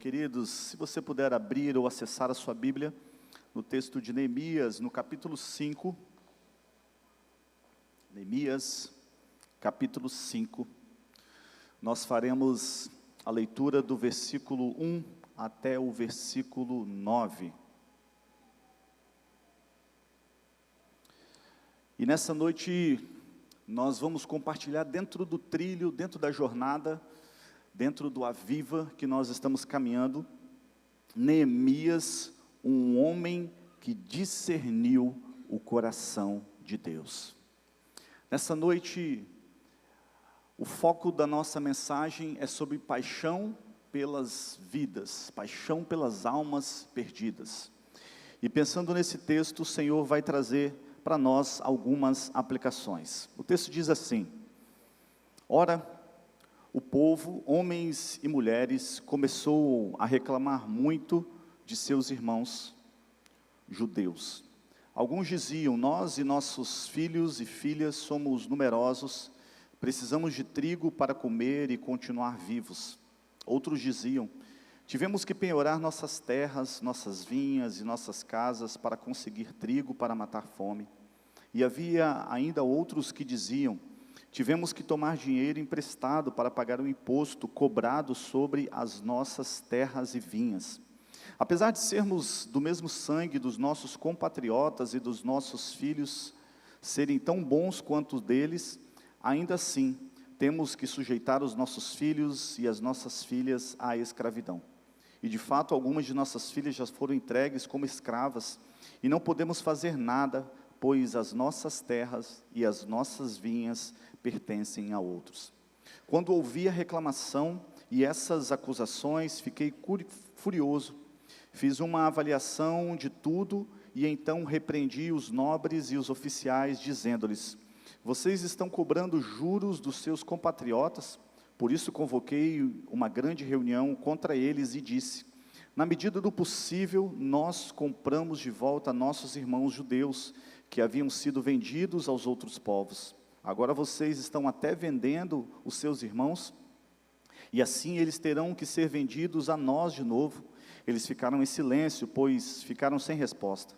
Queridos, se você puder abrir ou acessar a sua Bíblia, no texto de Neemias, no capítulo 5, Neemias, capítulo 5, nós faremos a leitura do versículo 1 até o versículo 9. E nessa noite, nós vamos compartilhar dentro do trilho, dentro da jornada, dentro do Aviva que nós estamos caminhando, Neemias, um homem que discerniu o coração de Deus. Nessa noite, o foco da nossa mensagem é sobre paixão pelas vidas, paixão pelas almas perdidas. E pensando nesse texto, o Senhor vai trazer para nós algumas aplicações. O texto diz assim: ora, o povo, homens e mulheres, começou a reclamar muito de seus irmãos judeus. Alguns diziam: nós e nossos filhos e filhas somos numerosos, precisamos de trigo para comer e continuar vivos. Outros diziam: tivemos que penhorar nossas terras, nossas vinhas e nossas casas para conseguir trigo para matar fome. E havia ainda outros que diziam: tivemos que tomar dinheiro emprestado para pagar o imposto cobrado sobre as nossas terras e vinhas. Apesar de sermos do mesmo sangue dos nossos compatriotas e dos nossos filhos serem tão bons quanto os deles, ainda assim temos que sujeitar os nossos filhos e as nossas filhas à escravidão. E de fato algumas de nossas filhas já foram entregues como escravas e não podemos fazer nada, pois as nossas terras e as nossas vinhas pertencem a outros. Quando ouvi a reclamação e essas acusações, fiquei furioso. Fiz uma avaliação de tudo e então repreendi os nobres e os oficiais, dizendo-lhes: vocês estão cobrando juros dos seus compatriotas? Por isso convoquei uma grande reunião contra eles e disse: na medida do possível, nós compramos de volta nossos irmãos judeus, que haviam sido vendidos aos outros povos. Agora vocês estão até vendendo os seus irmãos, e assim eles terão que ser vendidos a nós de novo. Eles ficaram em silêncio, pois ficaram sem resposta.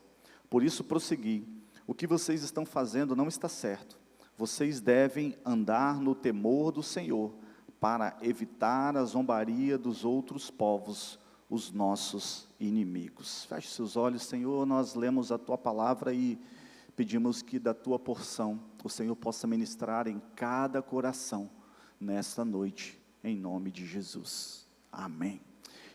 Por isso prossegui: o que vocês estão fazendo não está certo. Vocês devem andar no temor do Senhor, para evitar a zombaria dos outros povos, os nossos inimigos. Feche seus olhos, Senhor, nós lemos a Tua palavra e pedimos que da Tua porção o Senhor possa ministrar em cada coração nesta noite, em nome de Jesus. Amém.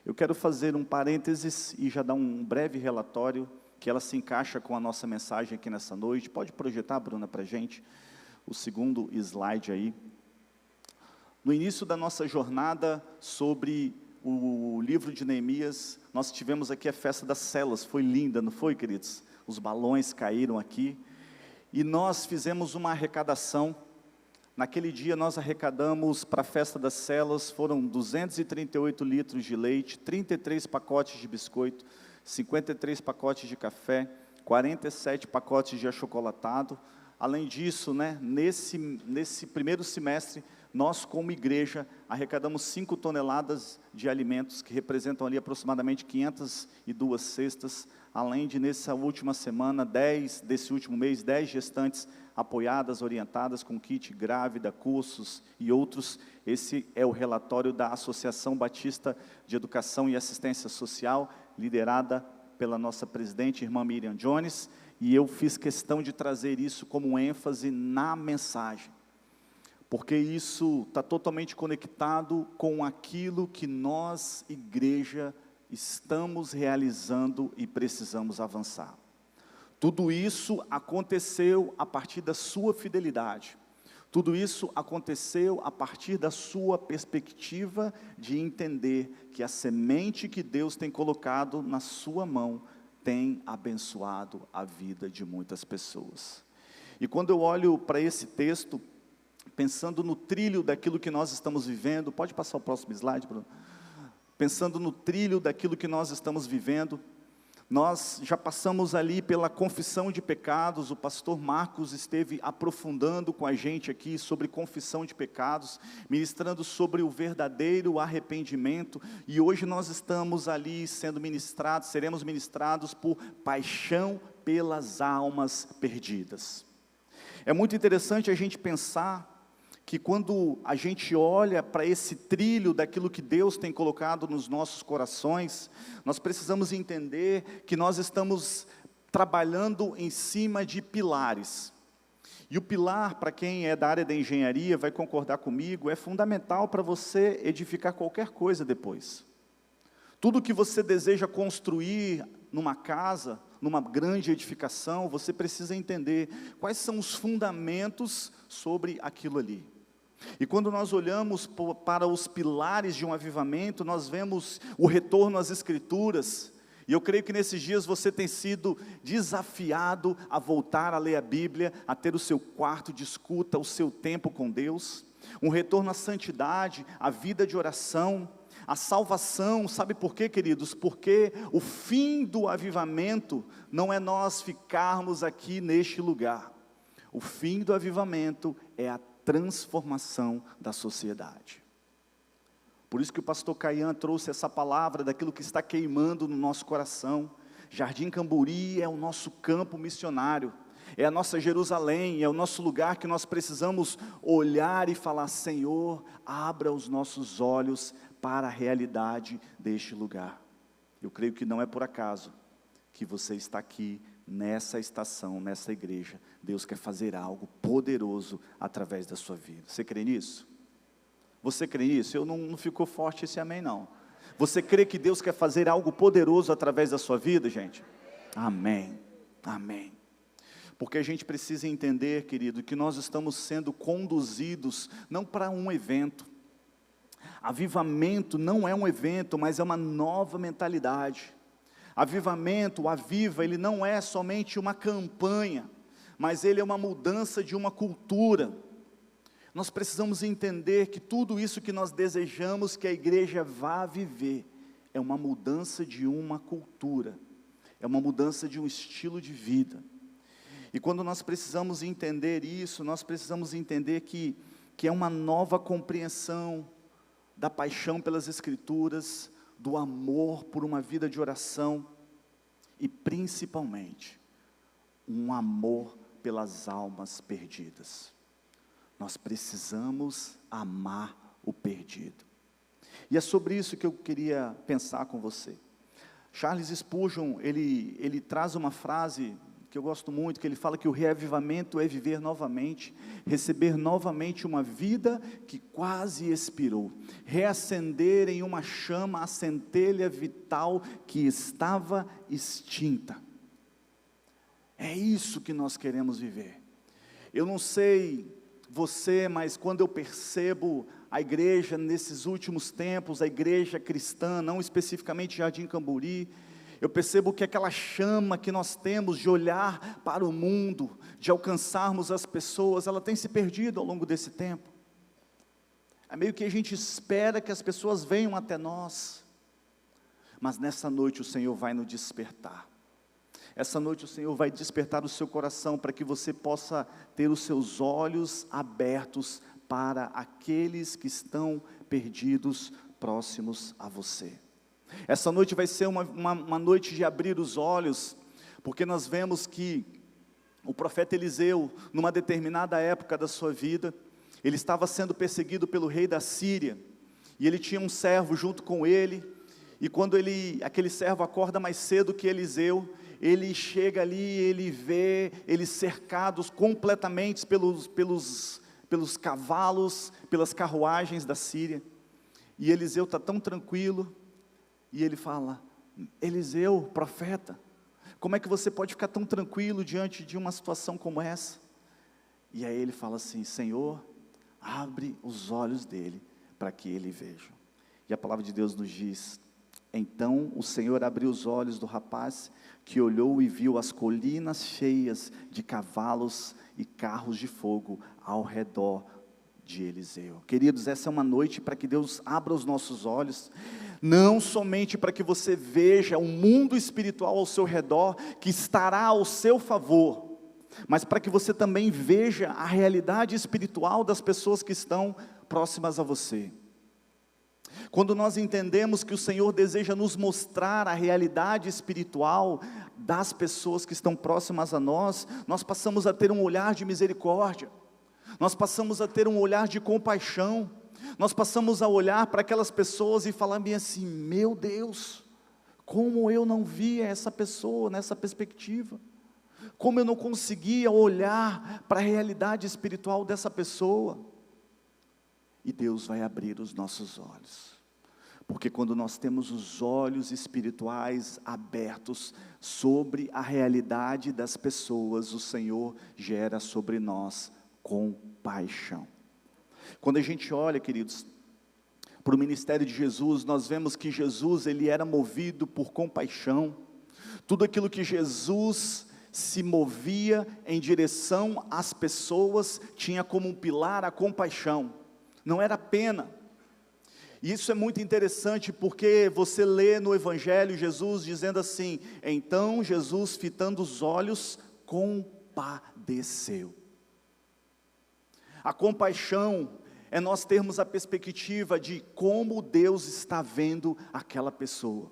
Eu quero fazer um parênteses e já dar um breve relatório, que ela se encaixa com a nossa mensagem aqui nessa noite. Pode projetar, Bruna, para a gente, o segundo slide aí. No início da nossa jornada sobre o livro de Neemias, nós tivemos aqui a festa das celas. Foi linda, não foi, queridos? Os balões caíram aqui, e nós fizemos uma arrecadação. Naquele dia nós arrecadamos para a festa das celas, foram 238 litros de leite, 33 pacotes de biscoito, 53 pacotes de café, 47 pacotes de achocolatado. Além disso, nesse primeiro semestre, nós como igreja arrecadamos 5 toneladas de alimentos, que representam ali aproximadamente 502 cestas, além de nessa última semana, desse último mês, 10 gestantes apoiadas, orientadas com kit grávida, cursos e outros. Esse é o relatório da Associação Batista de Educação e Assistência Social, liderada pela nossa presidente, irmã Miriam Jones, e eu fiz questão de trazer isso como ênfase na mensagem, porque isso está totalmente conectado com aquilo que nós, igreja, estamos realizando e precisamos avançar. Tudo isso aconteceu a partir da sua fidelidade. Tudo isso aconteceu a partir da sua perspectiva de entender que a semente que Deus tem colocado na sua mão tem abençoado a vida de muitas pessoas. E quando eu olho para esse texto, pensando no trilho daquilo que nós estamos vivendo, pode passar o próximo slide, Bruno? Pensando no trilho daquilo que nós estamos vivendo, Nós já passamos ali pela confissão de pecados, o pastor Marcos esteve aprofundando com a gente aqui sobre confissão de pecados, ministrando sobre o verdadeiro arrependimento, e hoje nós estamos ali sendo ministrados, seremos ministrados por paixão pelas almas perdidas. É muito interessante a gente pensar que quando a gente olha para esse trilho daquilo que Deus tem colocado nos nossos corações, nós precisamos entender que nós estamos trabalhando em cima de pilares. E o pilar, para quem é da área da engenharia, vai concordar comigo, é fundamental para você edificar qualquer coisa depois. Tudo que você deseja construir numa casa, numa grande edificação, você precisa entender quais são os fundamentos sobre aquilo ali. E quando nós olhamos para os pilares de um avivamento, nós vemos o retorno às Escrituras, e eu creio que nesses dias você tem sido desafiado a voltar a ler a Bíblia, a ter o seu quarto de escuta, o seu tempo com Deus, um retorno à santidade, à vida de oração, a salvação. Sabe por quê, queridos? Porque o fim do avivamento não é nós ficarmos aqui neste lugar, o fim do avivamento é a transformação da sociedade. Por isso que o pastor Caian trouxe essa palavra daquilo que está queimando no nosso coração. Jardim Camburi é o nosso campo missionário, é a nossa Jerusalém, é o nosso lugar que nós precisamos olhar e falar: Senhor, abra os nossos olhos para a realidade deste lugar. Eu creio que não é por acaso que você está aqui nessa estação, nessa igreja. Deus quer fazer algo poderoso através da sua vida. Você crê nisso? Você crê nisso? Não ficou forte esse amém não. Você crê que Deus quer fazer algo poderoso através da sua vida, gente? Amém, amém. Porque a gente precisa entender, querido, que nós estamos sendo conduzidos não para um evento. Avivamento não é um evento, mas é uma nova mentalidade. Avivamento, o Aviva, ele não é somente uma campanha, mas ele é uma mudança de uma cultura. Nós precisamos entender que tudo isso que nós desejamos que a igreja vá viver, é uma mudança de uma cultura, é uma mudança de um estilo de vida. E quando nós precisamos entender isso, nós precisamos entender que é uma nova compreensão da paixão pelas Escrituras, do amor por uma vida de oração e principalmente um amor pelas almas perdidas. Nós precisamos amar o perdido. E é sobre isso que eu queria pensar com você. Charles Spurgeon, ele traz uma frase que eu gosto muito, que ele fala que o reavivamento é viver novamente, receber novamente uma vida que quase expirou, reacender em uma chama a centelha vital que estava extinta. É isso que nós queremos viver. Eu não sei você, mas quando eu percebo a igreja nesses últimos tempos, a igreja cristã, não especificamente Jardim Camburi, eu percebo que aquela chama que nós temos de olhar para o mundo, de alcançarmos as pessoas, ela tem se perdido ao longo desse tempo. É meio que a gente espera que as pessoas venham até nós, mas nessa noite o Senhor vai nos despertar. Essa noite o Senhor vai despertar o seu coração para que você possa ter os seus olhos abertos para aqueles que estão perdidos, próximos a você. Essa noite vai ser uma noite de abrir os olhos, porque nós vemos que o profeta Eliseu, numa determinada época da sua vida, ele estava sendo perseguido pelo rei da Síria, e ele tinha um servo junto com ele, e quando aquele servo acorda mais cedo que Eliseu, ele chega ali, ele vê eles cercados completamente pelos cavalos, pelas carruagens da Síria, e Eliseu está tão tranquilo, e ele fala: Eliseu, profeta, como é que você pode ficar tão tranquilo diante de uma situação como essa? E aí ele fala assim: Senhor, abre os olhos dele, para que ele veja. E a palavra de Deus nos diz: então o Senhor abriu os olhos do rapaz, que olhou e viu as colinas cheias de cavalos e carros de fogo ao redor de Eliseu. Queridos, essa é uma noite para que Deus abra os nossos olhos, não somente para que você veja o mundo espiritual ao seu redor, que estará ao seu favor, mas para que você também veja a realidade espiritual das pessoas que estão próximas a você. Quando nós entendemos que o Senhor deseja nos mostrar a realidade espiritual das pessoas que estão próximas a nós, nós passamos a ter um olhar de misericórdia, nós passamos a ter um olhar de compaixão, nós passamos a olhar para aquelas pessoas e falar bem assim: meu Deus, como eu não via essa pessoa nessa perspectiva, como eu não conseguia olhar para a realidade espiritual dessa pessoa. E Deus vai abrir os nossos olhos, porque quando nós temos os olhos espirituais abertos sobre a realidade das pessoas, o Senhor gera sobre nós compaixão. Quando a gente olha, queridos, para o ministério de Jesus, nós vemos que Jesus, ele era movido por compaixão. Tudo aquilo que Jesus se movia em direção às pessoas tinha como um pilar a compaixão, não era pena. E isso é muito interessante, porque você lê no Evangelho Jesus dizendo assim: então Jesus, fitando os olhos, compadeceu. A compaixão é nós termos a perspectiva de como Deus está vendo aquela pessoa.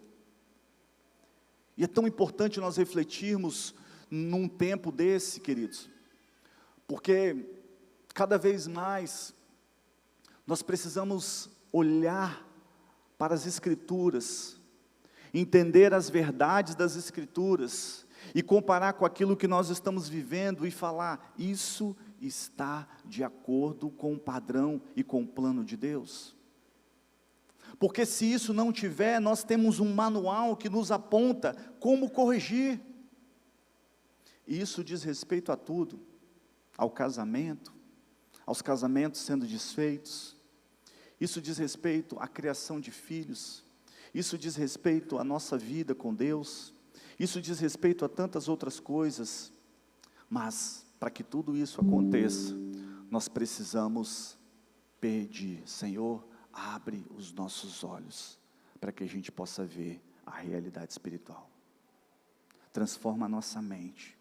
E é tão importante nós refletirmos num tempo desse, queridos, porque cada vez mais nós precisamos olhar para as Escrituras, entender as verdades das Escrituras, e comparar com aquilo que nós estamos vivendo, e falar: isso está de acordo com o padrão e com o plano de Deus? Porque se isso não tiver, nós temos um manual que nos aponta como corrigir. E isso diz respeito a tudo, ao casamento, aos casamentos sendo desfeitos, isso diz respeito à criação de filhos, isso diz respeito à nossa vida com Deus, isso diz respeito a tantas outras coisas. Mas para que tudo isso aconteça, nós precisamos pedir: Senhor, abre os nossos olhos, para que a gente possa ver a realidade espiritual. Transforma a nossa mente,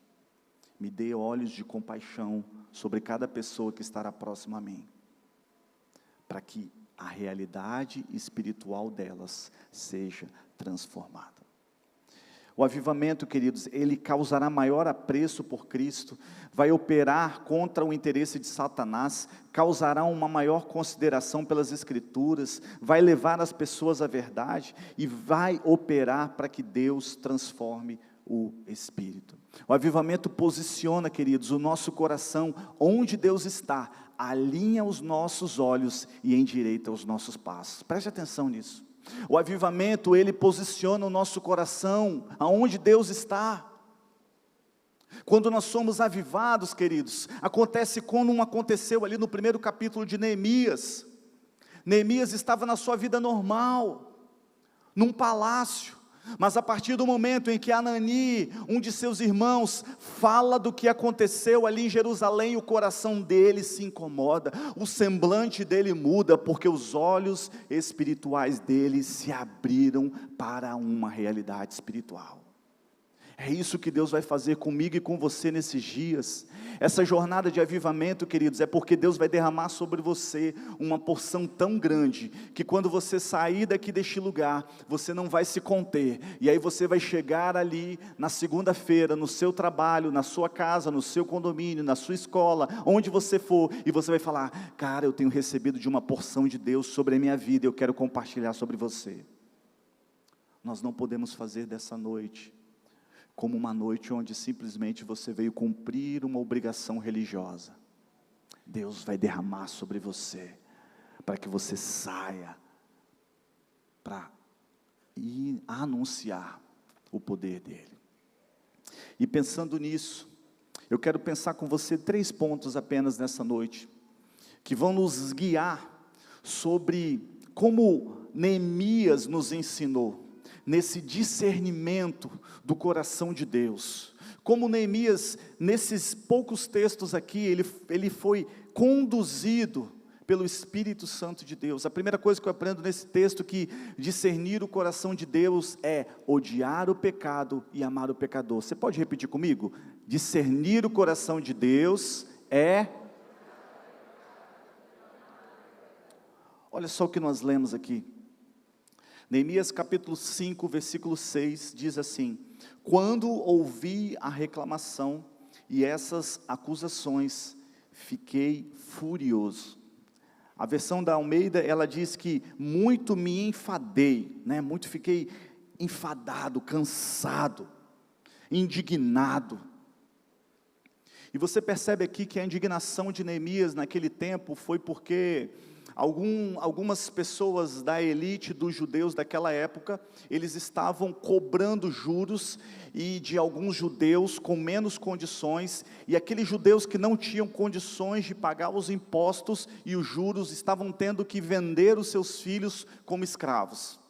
me dê olhos de compaixão sobre cada pessoa que estará próxima a mim, para que a realidade espiritual delas seja transformada. O avivamento, queridos, ele causará maior apreço por Cristo, vai operar contra o interesse de Satanás, causará uma maior consideração pelas Escrituras, vai levar as pessoas à verdade e vai operar para que Deus transforme o espírito. O avivamento posiciona, queridos, o nosso coração onde Deus está, alinha os nossos olhos e endireita os nossos passos. Preste atenção nisso. O avivamento, ele posiciona o nosso coração aonde Deus está. Quando nós somos avivados, queridos, acontece como não aconteceu ali no primeiro capítulo de Neemias. Neemias estava na sua vida normal, num palácio, mas a partir do momento em que Anani, um de seus irmãos, fala do que aconteceu ali em Jerusalém, o coração dele se incomoda, o semblante dele muda, porque os olhos espirituais dele se abriram para uma realidade espiritual. É isso que Deus vai fazer comigo e com você nesses dias. Essa jornada de avivamento, queridos, é porque Deus vai derramar sobre você uma porção tão grande, que quando você sair daqui deste lugar, você não vai se conter, e aí você vai chegar ali na segunda-feira, no seu trabalho, na sua casa, no seu condomínio, na sua escola, onde você for, e você vai falar: cara, eu tenho recebido de uma porção de Deus sobre a minha vida, e eu quero compartilhar sobre você. Nós não podemos fazer dessa noite como uma noite onde simplesmente você veio cumprir uma obrigação religiosa. Deus vai derramar sobre você, para que você saia, para ir anunciar o poder dEle. E pensando nisso, eu quero pensar com você 3 pontos apenas nessa noite, que vão nos guiar sobre como Neemias nos ensinou, nesse discernimento do coração de Deus. Como Neemias, nesses poucos textos aqui, ele foi conduzido pelo Espírito Santo de Deus. A primeira coisa que eu aprendo nesse texto, que discernir o coração de Deus é odiar o pecado e amar o pecador. Você pode repetir comigo? Discernir o coração de Deus é... Olha só o que nós lemos aqui. Neemias capítulo 5, versículo 6, diz assim: quando ouvi a reclamação e essas acusações, fiquei furioso. A versão da Almeida, ela diz que muito me enfadei, né? Muito fiquei enfadado, cansado, indignado. E você percebe aqui que a indignação de Neemias naquele tempo foi porque algumas pessoas da elite dos judeus daquela época, eles estavam cobrando juros e de alguns judeus com menos condições, e aqueles judeus que não tinham condições de pagar os impostos e os juros, estavam tendo que vender os seus filhos como escravos.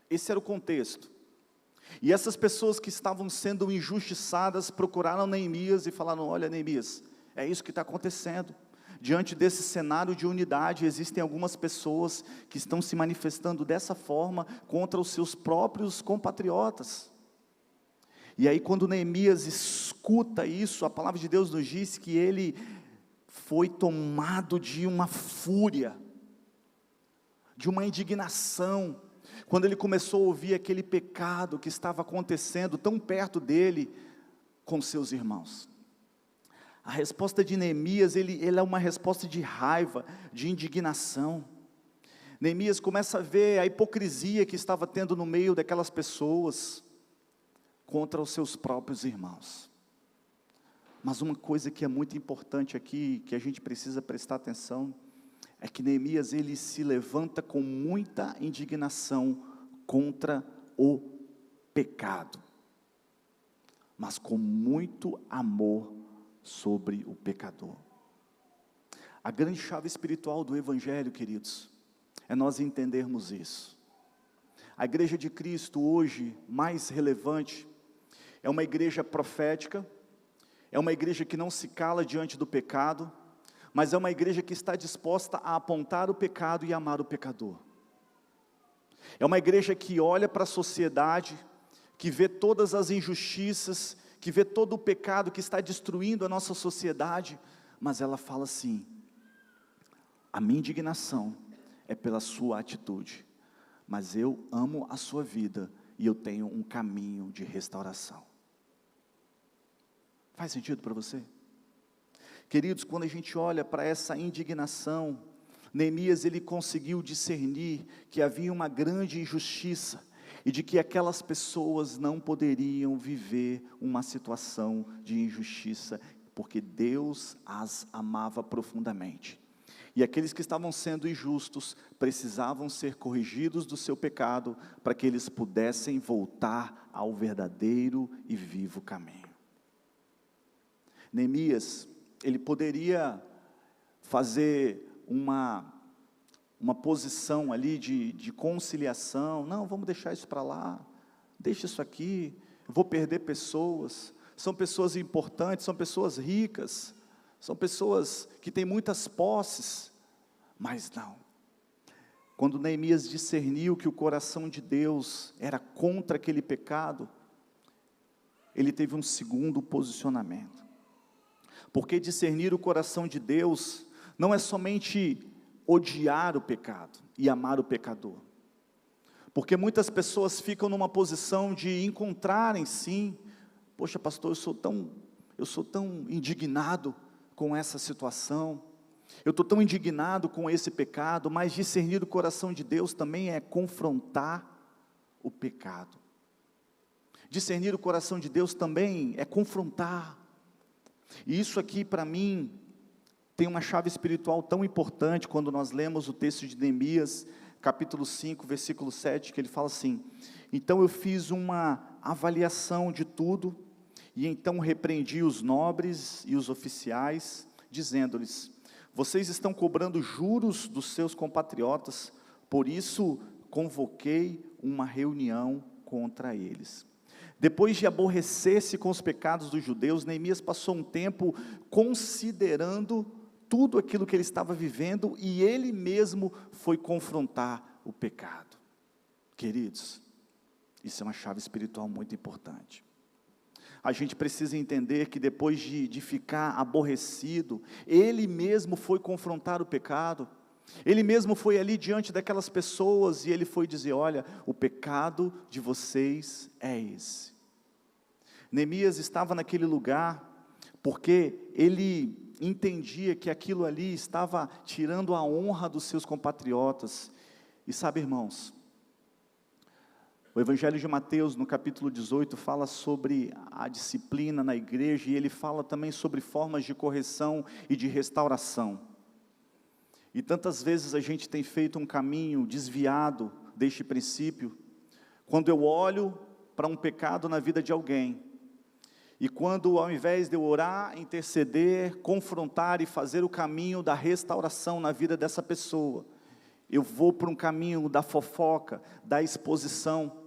Esse era o contexto. E essas pessoas que estavam sendo injustiçadas, procuraram Neemias e falaram: olha, Neemias, é isso que está acontecendo. Diante desse cenário de unidade, existem algumas pessoas que estão se manifestando dessa forma contra os seus próprios compatriotas. E aí, quando Neemias escuta isso, a palavra de Deus nos diz que ele foi tomado de uma fúria, de uma indignação, quando ele começou a ouvir aquele pecado que estava acontecendo tão perto dele com seus irmãos. A resposta de Neemias, ele é uma resposta de raiva, de indignação. Neemias começa a ver a hipocrisia que estava tendo no meio daquelas pessoas, contra os seus próprios irmãos. Mas uma coisa que é muito importante aqui, que a gente precisa prestar atenção, é que Neemias, ele se levanta com muita indignação contra o pecado, mas com muito amor sobre o pecador. A grande chave espiritual do Evangelho, queridos, é nós entendermos isso. A igreja de Cristo hoje, mais relevante, é uma igreja profética, é uma igreja que não se cala diante do pecado, mas é uma igreja que está disposta a apontar o pecado e amar o pecador. É uma igreja que olha para a sociedade, que vê todas as injustiças, que vê todo o pecado que está destruindo a nossa sociedade, mas ela fala assim: a minha indignação é pela sua atitude, mas eu amo a sua vida e eu tenho um caminho de restauração. Faz sentido para você? Queridos, quando a gente olha para essa indignação, Neemias, ele conseguiu discernir que havia uma grande injustiça, e de que aquelas pessoas não poderiam viver uma situação de injustiça, porque Deus as amava profundamente. E aqueles que estavam sendo injustos, precisavam ser corrigidos do seu pecado, para que eles pudessem voltar ao verdadeiro e vivo caminho. Neemias, ele poderia fazer uma posição ali de conciliação. Não, vamos deixar isso para lá, deixa isso aqui, eu vou perder pessoas, são pessoas importantes, são pessoas ricas, são pessoas que têm muitas posses, mas não. Quando Neemias discerniu que o coração de Deus era contra aquele pecado, ele teve um segundo posicionamento, porque discernir o coração de Deus não é somente odiar o pecado e amar o pecador, porque muitas pessoas ficam numa posição de encontrarem sim, poxa pastor, eu sou tão indignado com essa situação, eu estou tão indignado com esse pecado, mas discernir o coração de Deus também é confrontar o pecado. Discernir o coração de Deus também é confrontar, e isso aqui para mim tem uma chave espiritual tão importante quando nós lemos o texto de Neemias, capítulo 5, versículo 7, que ele fala assim: então eu fiz uma avaliação de tudo, e então repreendi os nobres e os oficiais, dizendo-lhes: vocês estão cobrando juros dos seus compatriotas, por isso convoquei uma reunião contra eles. Depois de aborrecer-se com os pecados dos judeus, Neemias passou um tempo considerando tudo aquilo que ele estava vivendo, e ele mesmo foi confrontar o pecado. Queridos, isso é uma chave espiritual muito importante. A gente precisa entender que depois de ficar aborrecido, ele mesmo foi confrontar o pecado, ele mesmo foi ali diante daquelas pessoas, e ele foi dizer: olha, o pecado de vocês é esse. Neemias estava naquele lugar, porque ele entendia que aquilo ali estava tirando a honra dos seus compatriotas. E sabe, irmãos, o Evangelho de Mateus, no capítulo 18, fala sobre a disciplina na igreja, e ele fala também sobre formas de correção e de restauração. E tantas vezes a gente tem feito um caminho desviado deste princípio, quando eu olho para um pecado na vida de alguém, e quando ao invés de eu orar, interceder, confrontar e fazer o caminho da restauração na vida dessa pessoa, eu vou para um caminho da fofoca, da exposição,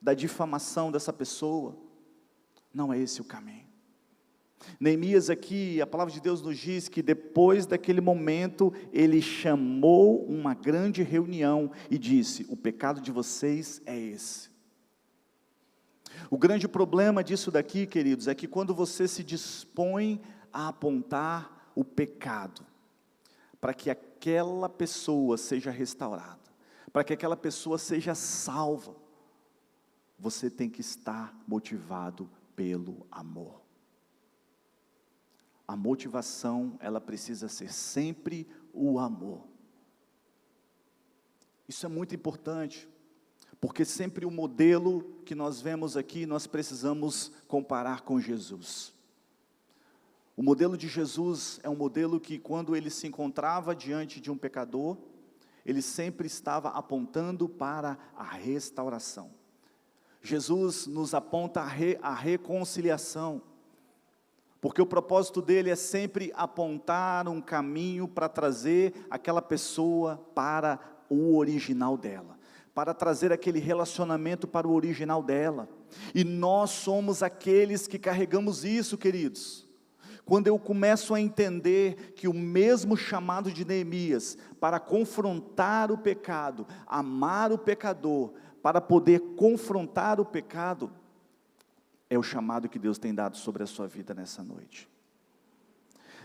da difamação dessa pessoa. Não é esse o caminho. Neemias aqui, a palavra de Deus nos diz que depois daquele momento, ele chamou uma grande reunião e disse: o pecado de vocês é esse. O grande problema disso daqui, queridos, é que quando você se dispõe a apontar o pecado, para que aquela pessoa seja restaurada, para que aquela pessoa seja salva, você tem que estar motivado pelo amor. A motivação, ela precisa ser sempre o amor. Isso é muito importante, porque sempre o modelo que nós vemos aqui, nós precisamos comparar com Jesus. O modelo de Jesus é um modelo que, quando ele se encontrava diante de um pecador, ele sempre estava apontando para a restauração. Jesus nos aponta a reconciliação, porque o propósito dele é sempre apontar um caminho para trazer aquela pessoa para o original dela, para trazer aquele relacionamento para o original dela, e nós somos aqueles que carregamos isso, queridos. Quando eu começo a entender que o mesmo chamado de Neemias, para confrontar o pecado, amar o pecador, para poder confrontar o pecado, é o chamado que Deus tem dado sobre a sua vida nessa noite.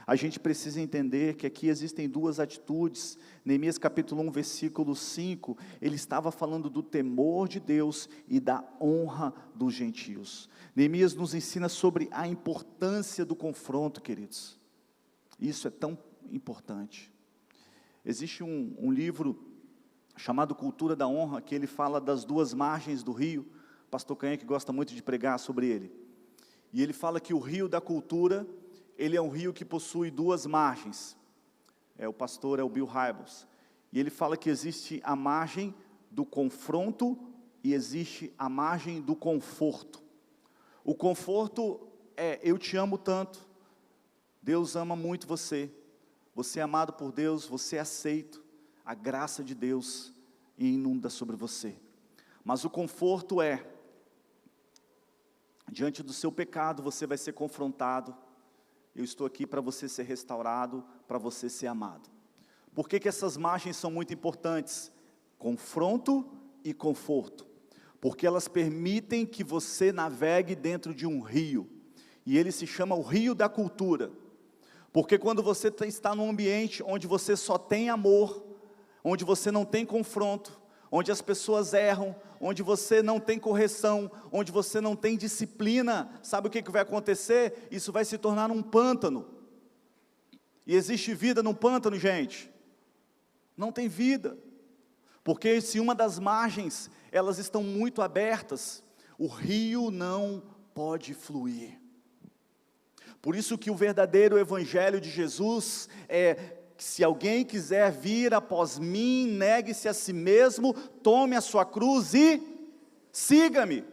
A gente precisa entender que aqui existem duas atitudes. Neemias capítulo 1, versículo 5, ele estava falando do temor de Deus e da honra dos gentios. Neemias nos ensina sobre a importância do confronto, queridos. Isso é tão importante. Existe um livro chamado Cultura da Honra, que ele fala das duas margens do rio. O pastor Canhã, que gosta muito de pregar sobre ele. E ele fala que o rio da cultura, ele é um rio que possui duas margens. O pastor é o Bill Hybels. E ele fala que existe a margem do confronto e existe a margem do conforto. O conforto é: eu te amo tanto, Deus ama muito você, você é amado por Deus, você é aceito, a graça de Deus inunda sobre você. Mas o conforto é: diante do seu pecado você vai ser confrontado, eu estou aqui para você ser restaurado, para você ser amado. Por que essas margens são muito importantes? Confronto e conforto. Porque elas permitem que você navegue dentro de um rio, e ele se chama o rio da cultura. Porque quando você está num ambiente onde você só tem amor, onde você não tem confronto, onde as pessoas erram, onde você não tem correção, onde você não tem disciplina, sabe o que vai acontecer? Isso vai se tornar um pântano. E existe vida num pântano, gente? Não tem vida, porque se uma das margens, elas estão muito abertas, o rio não pode fluir. Por isso que o verdadeiro evangelho de Jesus é: se alguém quiser vir após mim, negue-se a si mesmo, tome a sua cruz e siga-me.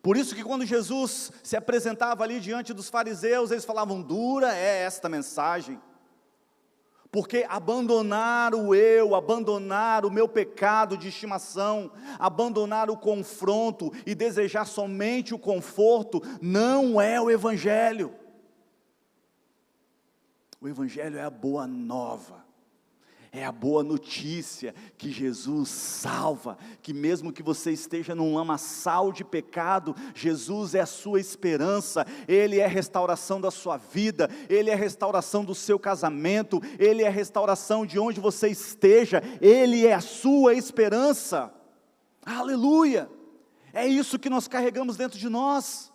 Por isso que quando Jesus se apresentava ali diante dos fariseus, eles falavam: dura é esta mensagem, porque abandonar o eu, abandonar o meu pecado de estimação, abandonar o confronto e desejar somente o conforto, não é o evangelho. O Evangelho é a boa nova. É a boa notícia que Jesus salva, que mesmo que você esteja num lamaçal de pecado, Jesus é a sua esperança, Ele é a restauração da sua vida, Ele é a restauração do seu casamento, Ele é a restauração de onde você esteja, Ele é a sua esperança, aleluia, é isso que nós carregamos dentro de nós.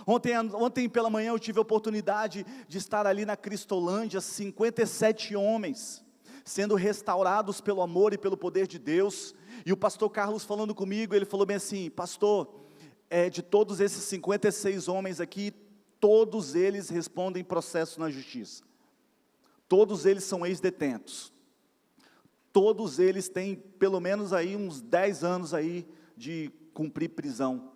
Ontem pela manhã eu tive a oportunidade de estar ali na Cristolândia, 57 homens, sendo restaurados pelo amor e pelo poder de Deus, e o pastor Carlos falando comigo, ele falou bem assim: pastor, de todos esses 56 homens aqui, todos eles respondem processo na justiça, todos eles são ex-detentos, todos eles têm pelo menos aí uns 10 anos aí de cumprir prisão,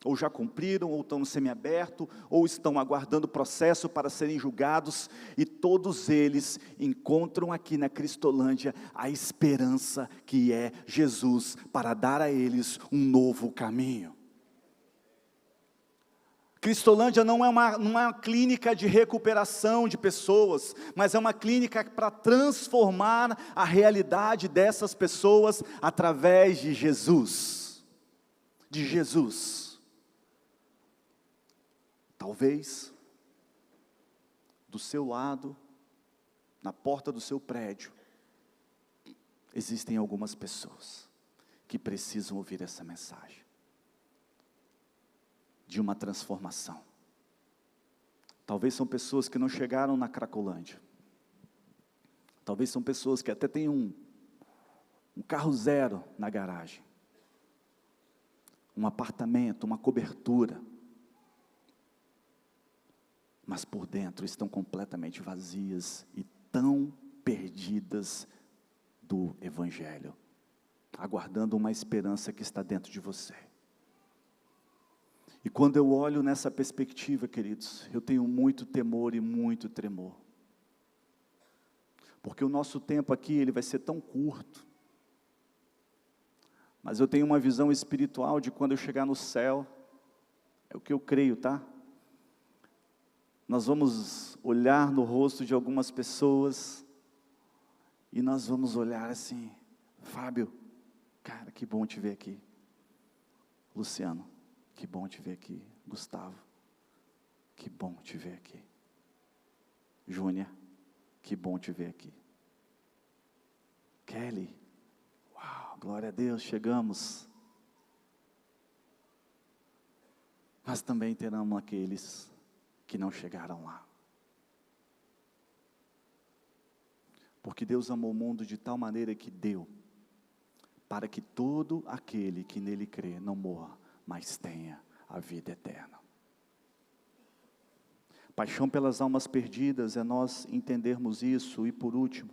ou já cumpriram, ou estão no semiaberto, ou estão aguardando processo para serem julgados, e todos eles encontram aqui na Cristolândia a esperança que é Jesus, para dar a eles um novo caminho. Cristolândia não é uma clínica de recuperação de pessoas, mas é uma clínica para transformar a realidade dessas pessoas através de Jesus, de Jesus. Talvez, do seu lado, na porta do seu prédio, existem algumas pessoas que precisam ouvir essa mensagem, de uma transformação. Talvez são pessoas que não chegaram na Cracolândia, talvez são pessoas que até têm um carro zero na garagem, um apartamento, uma cobertura, mas por dentro estão completamente vazias e tão perdidas do Evangelho, aguardando uma esperança que está dentro de você. E quando eu olho nessa perspectiva, queridos, eu tenho muito temor e muito tremor, porque o nosso tempo aqui, ele vai ser tão curto, mas eu tenho uma visão espiritual de quando eu chegar no céu, é o que eu creio, tá? Nós vamos olhar no rosto de algumas pessoas, e nós vamos olhar assim: Fábio, cara, que bom te ver aqui. Luciano, que bom te ver aqui. Gustavo, que bom te ver aqui. Júnia, que bom te ver aqui. Kelly, uau, glória a Deus, chegamos. Mas também terão aqueles que não chegaram lá, porque Deus amou o mundo de tal maneira que deu, para que todo aquele que nele crê não morra, mas tenha a vida eterna. Paixão pelas almas perdidas é nós entendermos isso. E por último,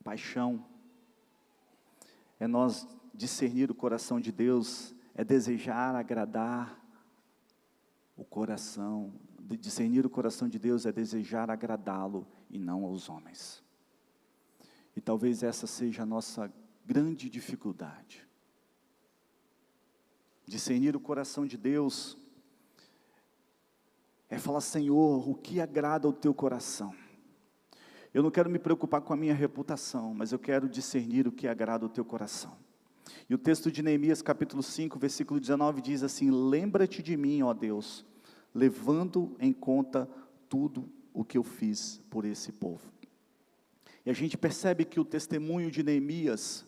paixão é nós discernir o coração de Deus, é desejar agradar o coração, discernir o coração de Deus é desejar agradá-lo e não aos homens. E talvez essa seja a nossa grande dificuldade. Discernir o coração de Deus é falar: Senhor, o que agrada ao teu coração? Eu não quero me preocupar com a minha reputação, mas eu quero discernir o que agrada ao teu coração. E o texto de Neemias capítulo 5, versículo 19 diz assim: lembra-te de mim, ó Deus, levando em conta tudo o que eu fiz por esse povo. E a gente percebe que o testemunho de Neemias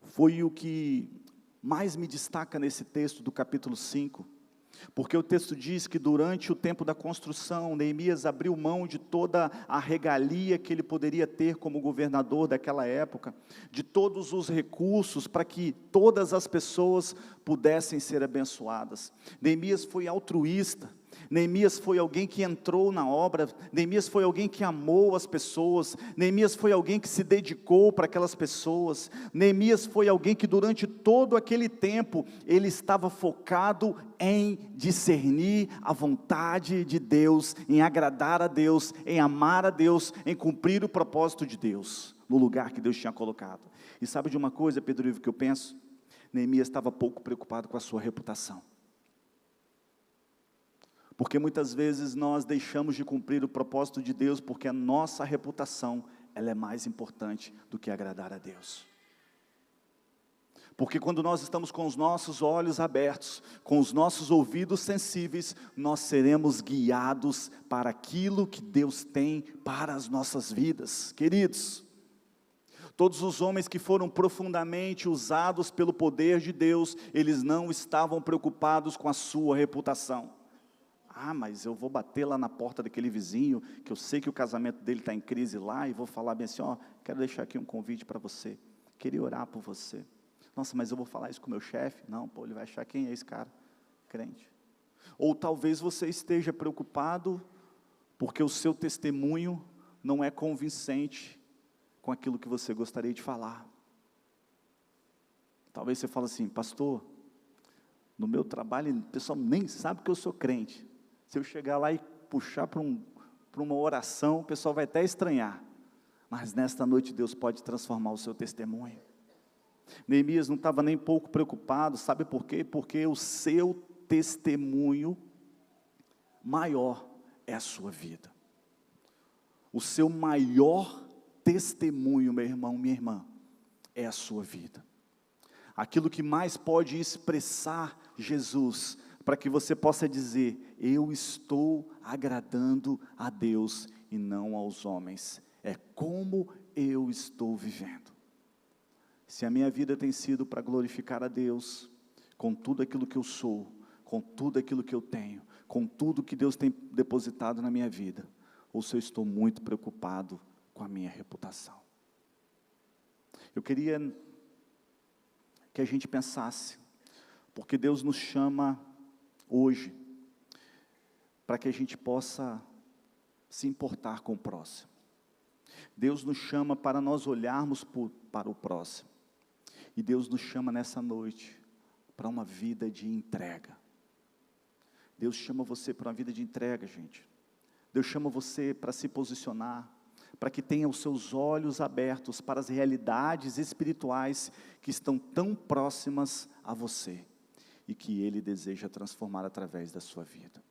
foi o que mais me destaca nesse texto do capítulo 5, porque o texto diz que durante o tempo da construção, Neemias abriu mão de toda a regalia que ele poderia ter como governador daquela época, de todos os recursos para que todas as pessoas pudessem ser abençoadas. Neemias foi altruísta, Neemias foi alguém que entrou na obra, Neemias foi alguém que amou as pessoas, Neemias foi alguém que se dedicou para aquelas pessoas, Neemias foi alguém que durante todo aquele tempo, ele estava focado em discernir a vontade de Deus, em agradar a Deus, em amar a Deus, em cumprir o propósito de Deus, no lugar que Deus tinha colocado. E sabe de uma coisa, Pedro Ivo, que eu penso? Neemias estava pouco preocupado com a sua reputação. Porque muitas vezes nós deixamos de cumprir o propósito de Deus, porque a nossa reputação, ela é mais importante do que agradar a Deus. Porque quando nós estamos com os nossos olhos abertos, com os nossos ouvidos sensíveis, nós seremos guiados para aquilo que Deus tem para as nossas vidas. Queridos, todos os homens que foram profundamente usados pelo poder de Deus, eles não estavam preocupados com a sua reputação. Ah, mas eu vou bater lá na porta daquele vizinho, que eu sei que o casamento dele está em crise lá, e vou falar bem assim, quero deixar aqui um convite para você, queria orar por você. Nossa, mas eu vou falar isso com o meu chefe? Não, ele vai achar, quem é esse cara? Crente. Ou talvez você esteja preocupado, porque o seu testemunho não é convincente com aquilo que você gostaria de falar. Talvez você fale assim, pastor, no meu trabalho, o pessoal nem sabe que eu sou crente. Se eu chegar lá e puxar para uma oração, o pessoal vai até estranhar. Mas nesta noite Deus pode transformar o seu testemunho. Neemias não estava nem pouco preocupado, sabe por quê? Porque o seu testemunho maior é a sua vida. O seu maior testemunho, meu irmão, minha irmã, é a sua vida. Aquilo que mais pode expressar Jesus, para que você possa dizer, eu estou agradando a Deus e não aos homens, é como eu estou vivendo. Se a minha vida tem sido para glorificar a Deus, com tudo aquilo que eu sou, com tudo aquilo que eu tenho, com tudo que Deus tem depositado na minha vida, ou se eu estou muito preocupado com a minha reputação. Eu queria que a gente pensasse, porque Deus nos chama hoje, para que a gente possa se importar com o próximo. Deus nos chama para nós olharmos para o próximo. E Deus nos chama nessa noite para uma vida de entrega. Deus chama você para uma vida de entrega, gente. Deus chama você para se posicionar, para que tenha os seus olhos abertos para as realidades espirituais que estão tão próximas a você e que Ele deseja transformar através da sua vida.